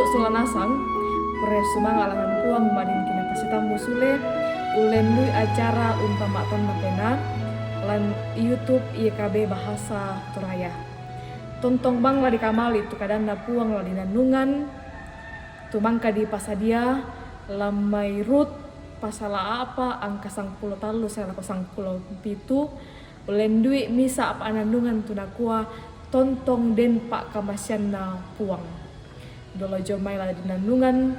solanasang kure sumanga alangan puang madin kina pasitambu sule ulendui acara untama tanda pena lan YouTube IKB Bahasa Turaya. Tontong bang la di kamali tu kadanda puang la di nandungan tumangka di pasadia lamai rut pasala apa angka 10 talu saya lako 10 pitu ulendui misa apa nandungan tunakua tontong den pak kamasyan na puang dolo jomai la di nandungan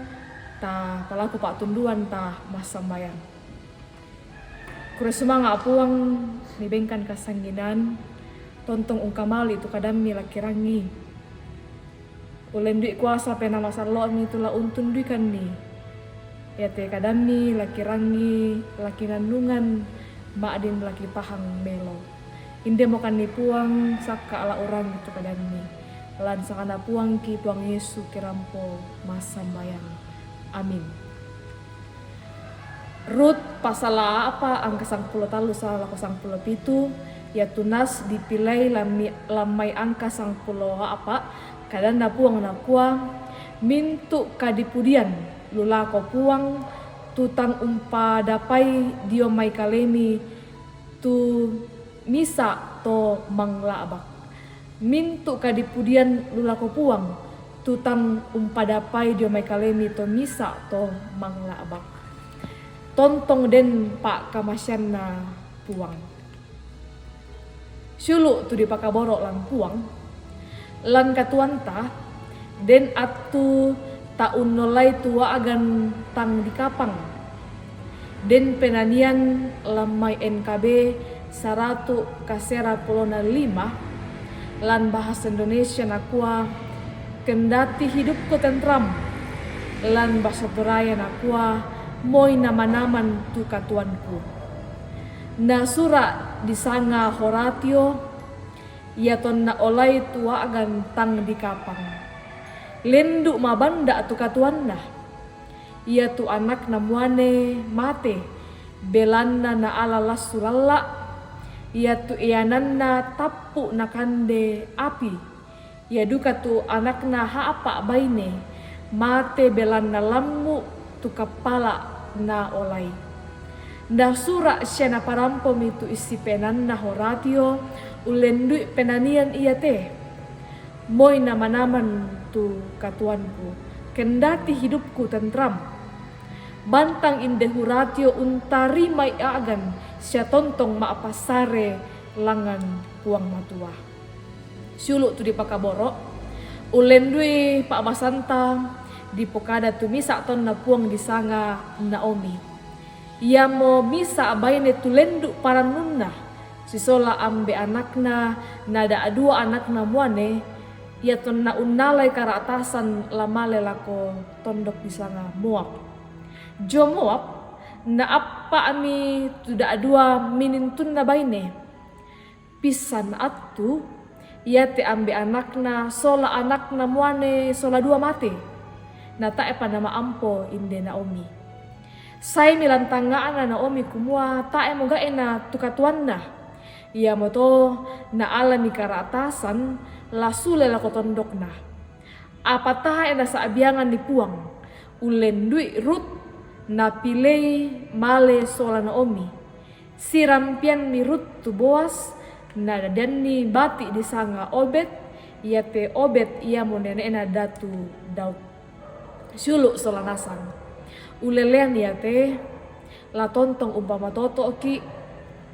ta palaku pak tunduan ta masambayan kure sumanga puang nibengkan kasangginan tontong ungkamali tu kadami lakirangi ulendui kuasa pena masalo mi tula untun dui kan ni ya te kadami lakirangi laki nandungan maadin laki pahang melo inde mokan ni puang saka ala orang itu kadami lan sakana puang ki puang Yesu kirampo masambayan amin. Rut pasala apa angka 10 talu salah lako 10 pitu ya tunas dipilai lamai angka 10 apa kadang na puang na puang mintu kadipudian lula ko puang tutang umpa dapai dio mai kalemi tu misa to manglabak mintu kadipudian lula ko puang tutang umpa dapai dio mai kalemi to misa to manglabak tontong den pak kamasyan na puang sulu tu di pakaboro lang puang lan katuanta den atu taun nolai tua agan tang di kapang den penanian lamai NKB 100 kasera polona 5 lan bahasa Indonesia nakua kendati hidupku tentram lan bahasa Turaya nakua moy nama-naman tu katuanku na sura disanga Horatio yaton na olay tua agan tang di kapang lendu mabanda tu katuan na ia tu anak na muane mate belanna na alala sulalla ia tu iyanan na tapu na kande api ia duka tu anak na haapa baine mate belanna lammu tu kepala na olay nda sura siya na parampom itu isi penan na Horatio ulendui penanian iya te moy nama-naman tu katuanku kendati hidupku tentram bantang inde Horatio untari mai agan siya tontong maapasare langan puang matua sulu tu di pakaboro ulendui pak masanta di pokada tu misa ton na puang disanga Naomi ia mo misa abayne tu lendu paranunna sisola ambe anakna nada dua anakna muane ia ton na unalay karatasan lamale lako tondok disanga Moab jo Moab na apa ami tuda dua minintun na bayne pisan atu ia te ambe anakna sola anakna muane sola dua mate na tae pa nama ampo inde Naomi sai milantangaan na Naomi kumua tae moga ena tukatuanna ia moto na alami karatasan lasule lako tondokna apatah ena saabiangan di puang ulendui Rut na pilei male sola Naomi sirampian ni Rut tu Boas na dani bati disanga Obed ia te Obed ia mo neneena datu Daud sulu sola nasang ulelean ia te la tontong umpama toto ki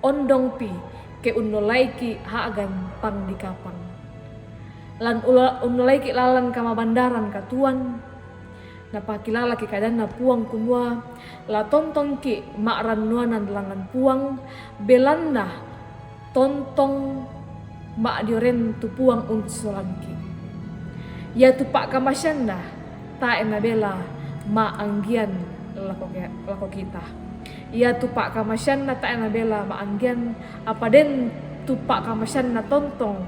ondong pi ke unolai ki haagan pang di kapang lan unolai ki lalan kama bandaran katuan napakilala ki kadan na puang kumua la tontong ki makran nuanan langan puang belanna tontong mak dioren tu puang unsolan ki ya tu pak kamasyan na ta ena bela ma anggian lako kita ia tu pak kamasyan na ta ena bela ma anggian apa den tu pak kamasyan na tontong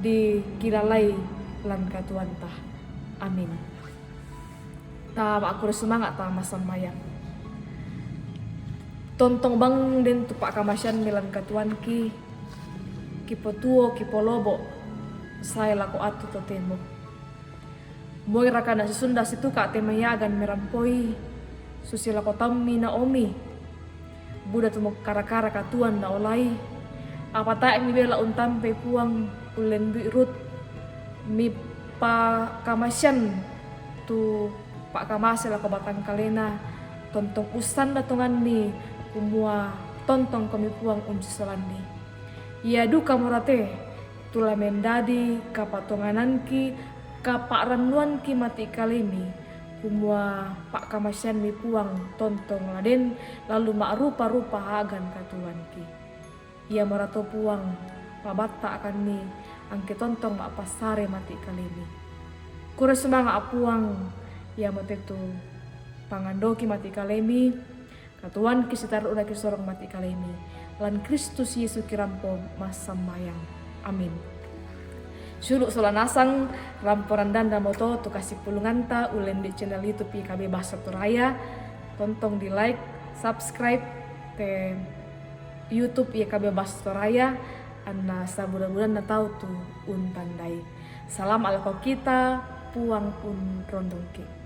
di kilalai lan katuan ta amin ta aku semangat ta masambayan tontong bang den tu pak kamasyan milan katuan ki kipo tuo kipo lobo saya lako atu to temo Moi raka na sisunda situ ka temaya agan merampoi susila kotammi Naomi. Buda tumok kara-kara katuan na olai. Apa tak mi bela untampe puang ulen Rut mi pa kamasyan tu pak kamasela ko batang kalena tontong usan datungan ni kumua tontong kami puang selandi. Ia duka morate tula mendadi kapatonganan ki kapak ranuan ki mati kalemi kumua pak kamasyan mi puang tontong laden lalu mak rupa-rupa hagan katuan ki. Ia morato puang pabata akan ni angke tontong mak pasare mati kalemi. Kura semanga apuang ia matetu pangandoki mati kalemi katuan ki setar udah ki sorong mati kalemi lan Kristus Yesus kirampo masambayang. Amin. Suluk solanasang ramporan danda moto tu kasih pulunganta ulen di channel YouTube IKB Bahasa Toraya. Tontong di like, subscribe te YouTube IKB Bahasa Toraya. Anna sabulan-bulan na tahu tu untandai. Salam ala kau kita puang pun rondongke.